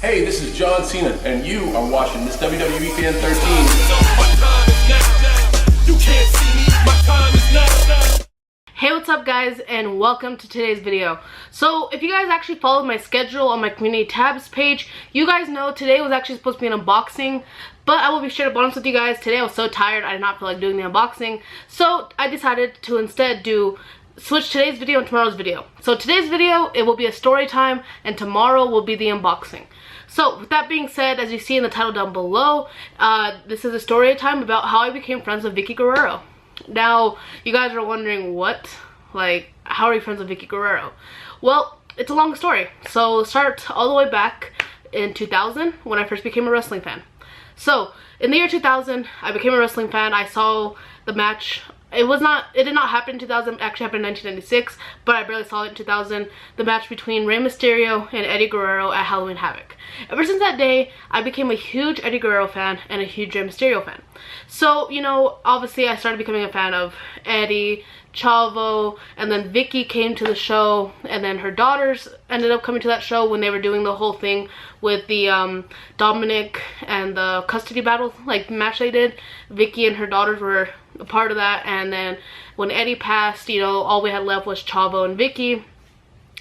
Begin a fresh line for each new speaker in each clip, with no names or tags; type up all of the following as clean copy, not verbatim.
Hey, this is John Cena, and you are watching this WWE Fan 13.
Hey, what's up guys, and welcome to today's video. So if you guys actually followed my schedule on my community tabs page, you guys know today was actually supposed to be an unboxing, but I will be straight up honest with you guys. Today I was so tired, I did not feel like doing the unboxing, so I decided to instead switch today's video and tomorrow's video. So today's video, it will be a story time, and tomorrow will be the unboxing. So with that being said, as you see in the title down below, this is a story time about how I became friends with Vickie Guerrero. Now, you guys are wondering, what? Like, how are you friends with Vickie Guerrero? Well, it's a long story. So let's start all the way back in 2000 when I first became a wrestling fan. So in the year 2000, I became a wrestling fan. I saw the match. It did not happen in 2000, it actually happened in 1996, but I barely saw it in 2000. The match between Rey Mysterio and Eddie Guerrero at Halloween Havoc. Ever since that day, I became a huge Eddie Guerrero fan and a huge Rey Mysterio fan. So, you know, obviously I started becoming a fan of Eddie, Chavo, and then Vickie came to the show, and then her daughters ended up coming to that show when they were doing the whole thing with the Dominic and the custody battle, like match they did. Vickie and her daughters were a part of that, and then when Eddie passed, you know, all we had left was Chavo and Vickie.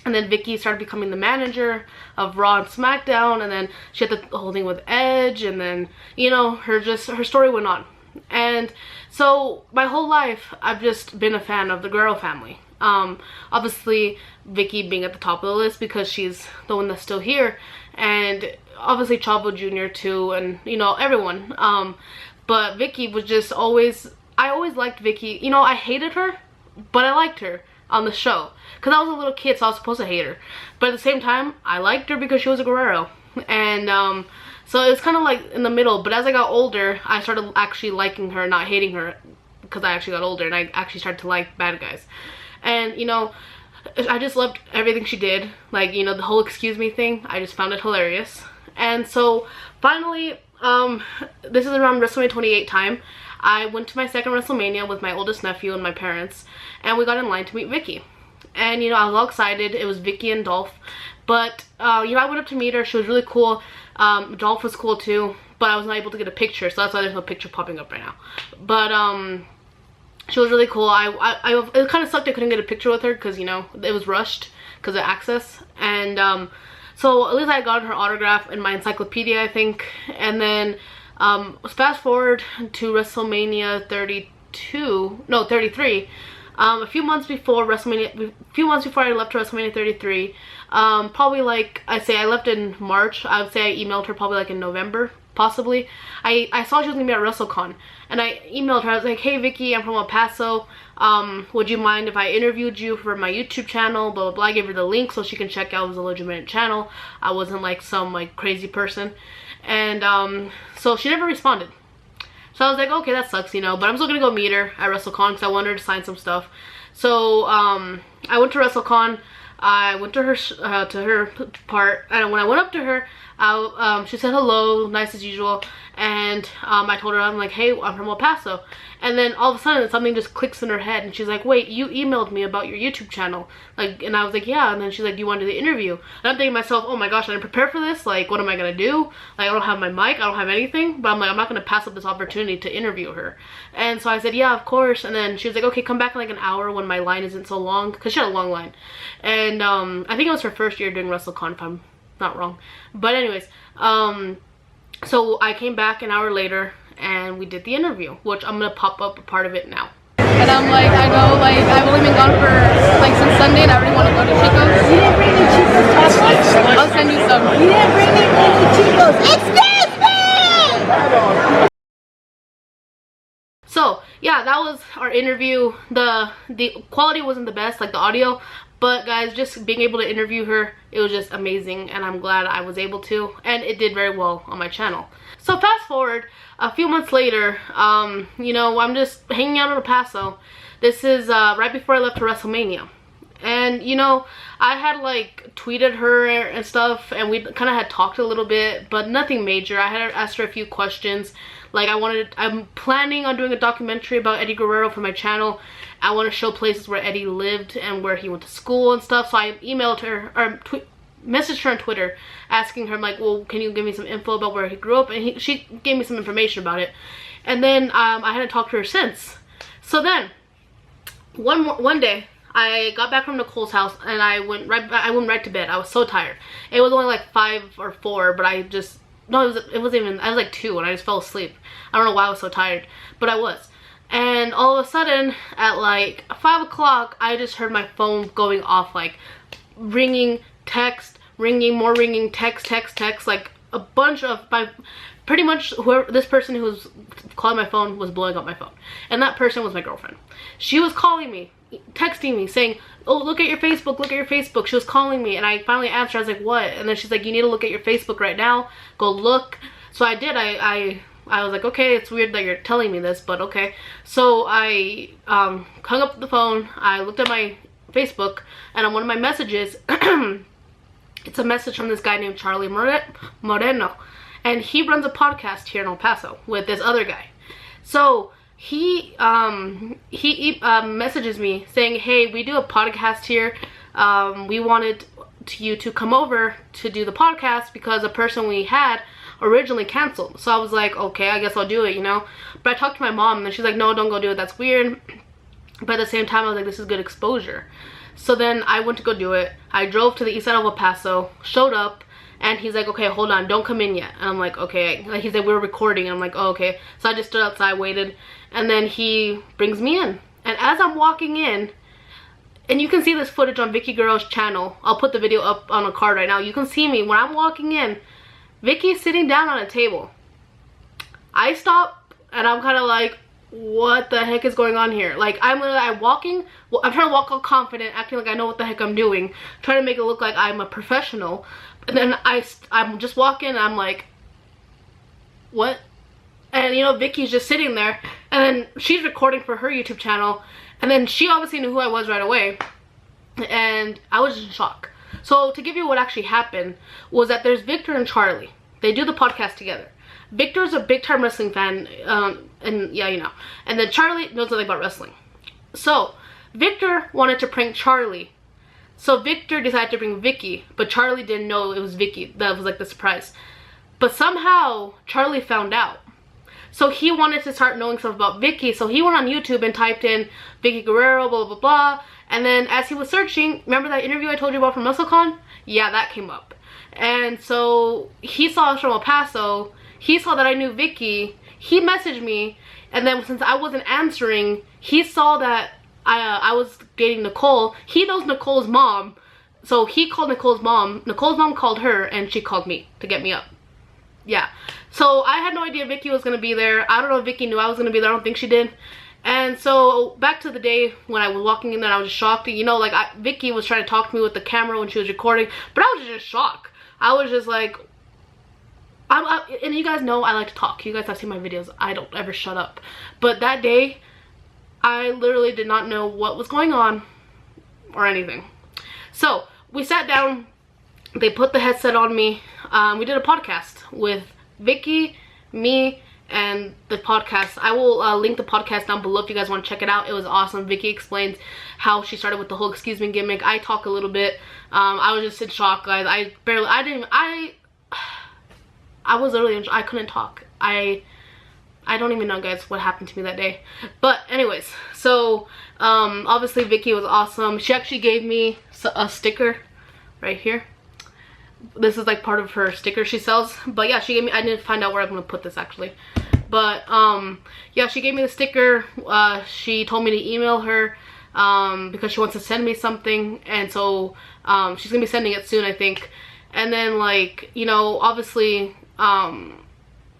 And then Vickie started becoming the manager of Raw and SmackDown, and then she had the whole thing with Edge, and then, you know, her story went on. And so my whole life I've just been a fan of the Guerrero family. Obviously Vickie being at the top of the list because she's the one that's still here, and obviously Chavo Jr. too, and you know, everyone. But Vickie was just always, I always liked Vickie. You know, I hated her, but I liked her on the show because I was a little kid, so I was supposed to hate her, but at the same time I liked her because she was a Guerrero. And so it was kind of like in the middle. But as I got older, I started actually liking her, not hating her, because I actually got older and I actually started to like bad guys. And you know, I just loved everything she did. Like, you know, the whole excuse me thing, I just found it hilarious. And so finally, this is around WrestleMania 28 time, I went to my second WrestleMania with my oldest nephew and my parents, and we got in line to meet Vickie. And you know, I was all excited. It was Vickie and Dolph, but you know, I went up to meet her. She was really cool. Dolph was cool too, but I was not able to get a picture, so that's why there's no picture popping up right now. But she was really cool. It kind of sucked I couldn't get a picture with her because, you know, it was rushed because of access. And so at least I got her autograph in my encyclopedia, I think. And then fast forward to WrestleMania 33. A few months before I left to WrestleMania 33, probably like, I left in March, I would say I emailed her probably like in November, possibly. I saw she was gonna be at WrestleCon, and I emailed her. I was like, hey Vickie, I'm from El Paso, would you mind if I interviewed you for my YouTube channel, blah blah blah. I gave her the link so she can check out it was a legitimate channel. I wasn't like some like crazy person. And so she never responded. So I was like, okay, that sucks, you know, but I'm still gonna go meet her at WrestleCon because I wanted her to sign some stuff. So I went to WrestleCon. I went to her part, and when I went up to her, she said hello, nice as usual, and I told her, I'm like, hey, I'm from El Paso. And then all of a sudden something just clicks in her head, and she's like, wait, you emailed me about your YouTube channel, like, and I was like, yeah. And then she's like, do you want to do the interview? And I'm thinking to myself, oh my gosh, I didn't prepare for this. Like, what am I gonna do? Like, I don't have my mic, I don't have anything. But I'm like, I'm not gonna pass up this opportunity to interview her. And so I said, yeah, of course. And then she was like, okay, come back in like an hour when my line isn't so long, because she had a long line. And I think it was her first year doing WrestleCon, if I'm not wrong. But anyways, so I came back an hour later and we did the interview, which I'm gonna pop up a part of it now.
And I'm like, I know, like, I've only been gone for like since Sunday, and I really want to go to Chico's.
You didn't bring me Chico's tacos?
I'll send you some.
You didn't bring me any Chico's. Excuse me!
So yeah, that was our interview. The quality wasn't the best, like the audio, but guys, just being able to interview her, it was just amazing, and I'm glad I was able to, and it did very well on my channel. So fast forward a few months later, you know, I'm just hanging out in El Paso. This is right before I left to WrestleMania. And you know, I had like tweeted her and stuff, and we kind of had talked a little bit, but nothing major. I had asked her a few questions. Like, I'm planning on doing a documentary about Eddie Guerrero for my channel. I want to show places where Eddie lived and where he went to school and stuff. So I emailed her, or messaged her on Twitter asking her, like, well, can you give me some info about where he grew up? And she gave me some information about it. And then I hadn't talked to her since. So then one day I got back from Nicole's house and I went right to bed. I was so tired. It was only like 5 or 4, but I just, no, it wasn't even, I was like 2 and I just fell asleep. I don't know why I was so tired, but I was. And all of a sudden at like 5 o'clock, I just heard my phone going off, like ringing, text, ringing, more ringing, text, like a bunch of pretty much whoever, this person who was calling my phone was blowing up my phone. And that person was my girlfriend. She was calling me, texting me, saying, oh, look at your Facebook, look at your Facebook. She was calling me and I finally answered. I was like, what? And then she's like, you need to look at your Facebook right now. Go look. So I did. I was like, okay, it's weird that you're telling me this, but okay. So I hung up the phone. I looked at my Facebook and on one of my messages, it's a message from this guy named Charlie Moreno. And he runs a podcast here in El Paso with this other guy. So he messages me saying, hey, we do a podcast here. We wanted you to come over to do the podcast because a person we had originally canceled. So I was like, okay, I guess I'll do it, you know. But I talked to my mom and then she's like, no, don't go do it. That's weird. But at the same time, I was like, this is good exposure. So then I went to go do it. I drove to the east side of El Paso, showed up. And he's like, okay, hold on, don't come in yet. And I'm like, okay. Like, he's like, we're recording. And I'm like, oh, okay. So I just stood outside, waited. And then he brings me in. And as I'm walking in, and you can see this footage on Vickie Guerrero's channel. I'll put the video up on a card right now. You can see me. When I'm walking in, Vickie's sitting down on a table. I stop, and I'm kind of like, what the heck is going on here? Like, I'm trying to walk all confident, acting like I know what the heck I'm doing. Trying to make it look like I'm a professional. And then I'm just walking and I'm like, what? And you know, Vickie's just sitting there and then she's recording for her YouTube channel and then she obviously knew who I was right away and I was in shock. So to give you what actually happened was that there's Victor and Charlie. They do the podcast together. Victor's a big time wrestling fan and yeah, you know. And then Charlie knows nothing about wrestling. So Victor wanted to prank Charlie. So Victor decided to bring Vickie, but Charlie didn't know it was Vickie. That was like the surprise. But somehow Charlie found out. So he wanted to start knowing stuff about Vickie. So he went on YouTube and typed in Vickie Guerrero, blah, blah, blah. And then as he was searching, remember that interview I told you about from WrestleCon? Yeah, that came up. And so he saw us from El Paso. He saw that I knew Vickie. He messaged me. And then since I wasn't answering, he saw that I was dating Nicole. He knows Nicole's mom. So he called Nicole's mom. Nicole's mom called her and she called me to get me up. Yeah. So I had no idea Vickie was going to be there. I don't know if Vickie knew I was going to be there. I don't think she did. And so back to the day when I was walking in there, I was just shocked. You know, like Vickie was trying to talk to me with the camera when she was recording. But I was just shocked. I was just like, and you guys know I like to talk. You guys have seen my videos. I don't ever shut up. But that day, I literally did not know what was going on or anything. So we sat down. They put the headset on me. We did a podcast with Vickie, me, and the podcast. I will link the podcast down below if you guys want to check it out. It was awesome. Vickie explains how she started with the whole excuse me gimmick. I talk a little bit. I was just in shock, guys. I was literally in shock. I couldn't talk. I don't even know, guys, what happened to me that day. But anyways, so obviously Vickie was awesome. She actually gave me a sticker right here. This is like part of her sticker she sells. But yeah, she gave me, I didn't find out where I'm gonna put this actually. But yeah, she gave me the sticker. She told me to email her because she wants to send me something. And so she's gonna be sending it soon, I think. And then, like, you know, obviously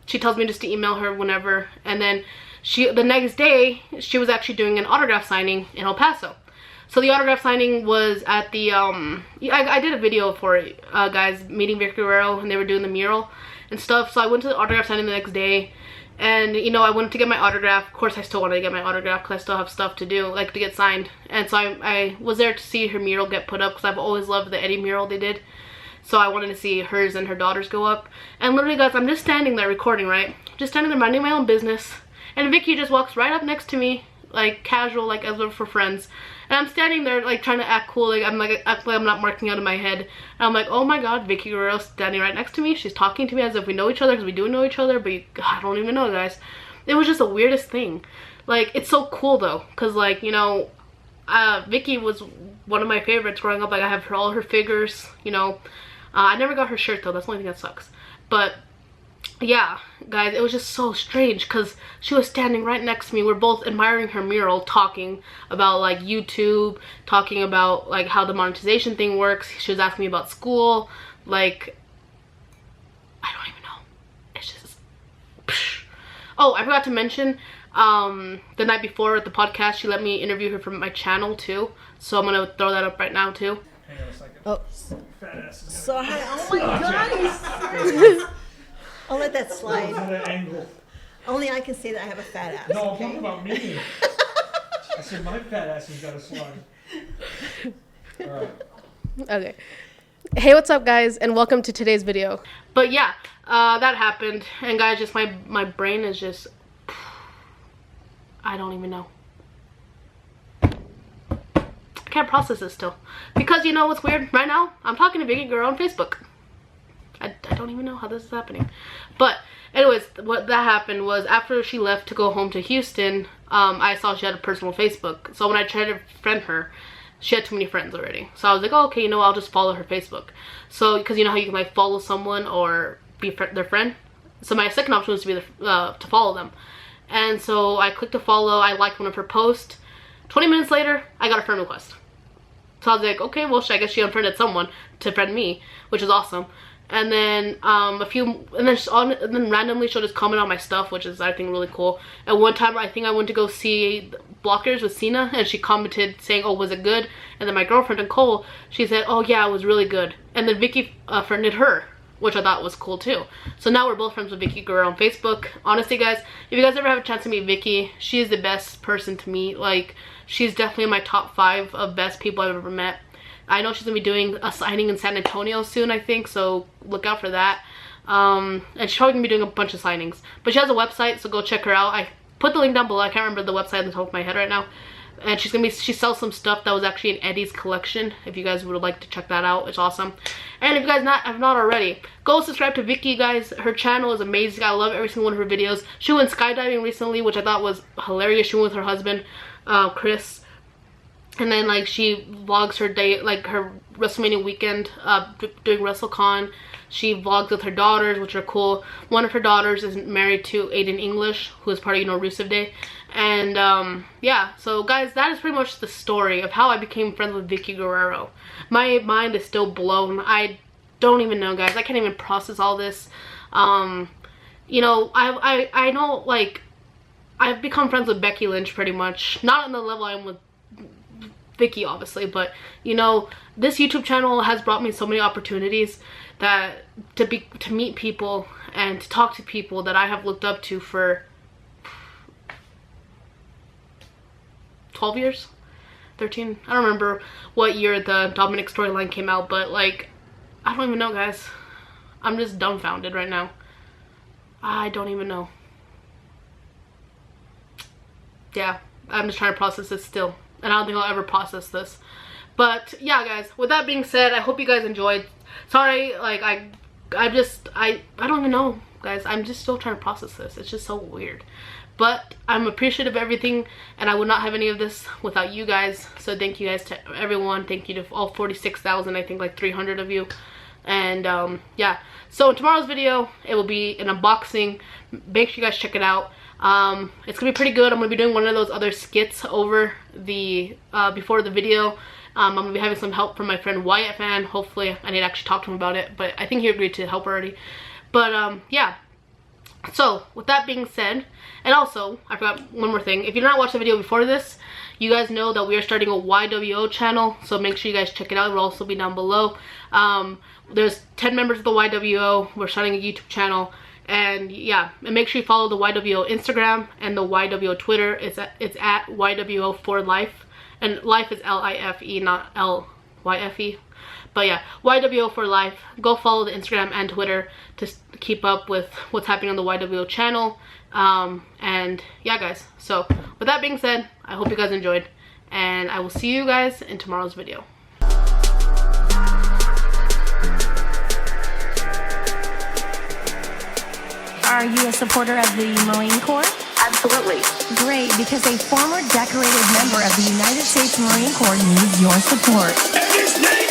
she tells me just to email her whenever. And then the next day she was actually doing an autograph signing in El Paso. So the autograph signing was at the I did a video for it, guys, meeting Vickie Guerrero, and they were doing the mural and stuff. So I went to the autograph signing the next day, and you know, I went to get my autograph. Of course I still wanted to get my autograph because I still have stuff to do, like to get signed. And so I was there to see her mural get put up because I've always loved the Eddie mural they did. So I wanted to see hers and her daughter's go up. And literally, guys, I'm just standing there recording, right? Just standing there minding my own business. And Vickie just walks right up next to me, like casual, like as if we're friends. And I'm standing there like trying to act cool, like I'm not marking out in my head. And I'm like, oh my god, Vickie Guerrero standing right next to me. She's talking to me as if we know each other, because we do know each other, but I don't even know, guys. It was just the weirdest thing. Like, it's so cool though, because like, you know, Vickie was one of my favorites growing up. Like, I have all her figures, you know. I never got her shirt though, that's the only thing that sucks. But yeah, guys, it was just so strange because she was standing right next to me. We're both admiring her mural, talking about like YouTube, talking about like how the monetization thing works. She was asking me about school. Like, I don't even know. It's just psh. Oh, I forgot to mention, the night before at the podcast, she let me interview her from my channel too, so I'm gonna throw that up right now too.
Hang on a second.
Oh.
Fat ass is
So, oh my god. I'll let that slide.
at an angle.
Only I can say that I have a fat ass.
No, I'm talking about me. I said my fat ass has got to slide. Alright.
Okay. Hey, what's up, guys, and welcome to today's video. But yeah, that happened, and guys, just my brain is just, I don't even know. I can't process this still, because you know what's weird? Right now, I'm talking to Vickie Guerrero on Facebook. I don't even know how this is happening. But anyways, what that happened was after she left to go home to Houston, I saw she had a personal Facebook. So when I tried to friend her, she had too many friends already. So I was like, oh, okay, you know, I'll just follow her Facebook. So, because you know how you can like follow someone or be their friend. So my second option was to be to follow them. And so I clicked to follow. I liked one of her posts. 20 minutes later, I got a friend request. So I was like, okay, well, I guess she unfriended someone to friend me, which is awesome. And then and then randomly she'll just comment on my stuff, which is, I think, really cool. And one time I think I went to go see Blockers with Cena, and she commented saying, oh, was it good? And then my girlfriend Nicole, she said, oh yeah, it was really good. And then Vickie friended her, which I thought was cool too. So now we're both friends with Vickie Guerrero on Facebook. Honestly, guys, if you guys ever have a chance to meet Vickie, she is the best person to meet. Like, she's definitely in my top 5 of best people I've ever met. I know she's gonna be doing a signing in San Antonio soon, I think, so look out for that. And she's probably gonna be doing a bunch of signings. But she has a website, so go check her out. I put the link down below. I can't remember the website on the top of my head right now. And she sells some stuff that was actually in Eddie's collection. If you guys would like to check that out, it's awesome. And if you guys have not already, go subscribe to Vickie, guys. Her channel is amazing. I love every single one of her videos. She went skydiving recently, which I thought was hilarious. She went with her husband, Chris. And then like she vlogs her day, like her WrestleMania weekend, doing WrestleCon. She vlogs with her daughters, which are cool. One of her daughters is married to Aiden English, who is part of, you know, Rusev Day. And yeah, so guys, that is pretty much the story of how I became friends with Vickie Guerrero. My mind is still blown. I don't even know, guys. I can't even process all this. You know, I know, like, I've become friends with Becky Lynch pretty much. Not on the level I am with Vickie, obviously, but you know, this YouTube channel has brought me so many opportunities that to meet people and to talk to people that I have looked up to for 12 years, 13. I don't remember what year the Dominic storyline came out, but like, I don't even know, guys. I'm just dumbfounded right now. I don't even know. Yeah, I'm just trying to process this still. And I don't think I'll ever process this. But yeah, guys, with that being said, I hope you guys enjoyed. Sorry, like I don't even know, guys. I'm just still trying to process this. It's just so weird. But I'm appreciative of everything, and I would not have any of this without you guys. So thank you guys to everyone. Thank you to all 46,000, I think like 300 of you. And yeah, so in tomorrow's video, it will be an unboxing. Make sure you guys check it out. It's gonna be pretty good. I'm gonna be doing one of those other skits over the before the video. I'm gonna be having some help from my friend Wyatt Fan. Hopefully I need to actually talk to him about it, but I think he agreed to help already. But yeah, so with that being said, and also I forgot one more thing. If you did not watch the video before this, you guys know that we are starting a YWO channel, so make sure you guys check it out. It will also be down below. There's 10 members of the YWO. We're starting a YouTube channel. And yeah, and make sure you follow the YWO Instagram and the YWO Twitter. It's at YWO for life, and life is L-I-F-E, not L-Y-F-E. But yeah, YWO for life. Go follow the Instagram and Twitter to keep up with what's happening on the YWO channel. And yeah, guys, so with that being said, I hope you guys enjoyed, and I will see you guys in tomorrow's video.
Are you a supporter of the Marine Corps?
Absolutely.
Great, because a former decorated member of the United States Marine Corps needs your support.
And his name